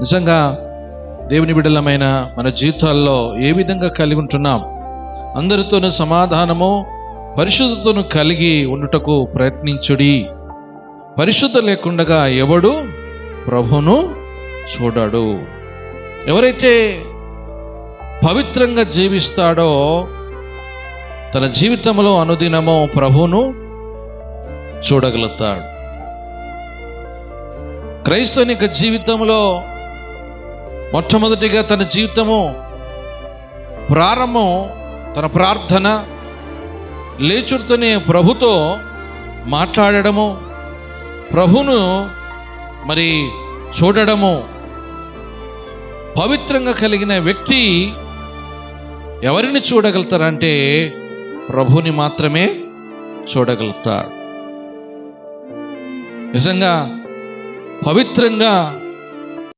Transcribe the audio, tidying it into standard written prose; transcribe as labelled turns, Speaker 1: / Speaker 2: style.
Speaker 1: నిజంగా దేవుని బిడ్డలమైన మన జీవితాల్లో ఏ విధంగా కలిగి ఉంటున్నాం? అందరితోనూ సమాధానము పరిశుద్ధతను కలిగి ఉండుటకు ప్రయత్నించుడి. పరిశుద్ధ లేకుండా ఎవడు ప్రభువును చూడడు. ఎవరైతే పవిత్రంగా జీవిస్తాడో తన జీవితంలో అనుదినము ప్రభువును చూడగలుగుతాడు. క్రైస్తవునిక జీవితంలో మొట్టమొదటిగా తన జీవితము ప్రారంభం తన ప్రార్థన, లేచుడుతోనే ప్రభుతో మాట్లాడడము, ప్రభువును మరి చూడడము. పవిత్రంగా కలిగిన వ్యక్తి ఎవరిని చూడగలుగుతారంటే ప్రభువుని మాత్రమే చూడగలుగుతాడు. నిజంగా పవిత్రంగా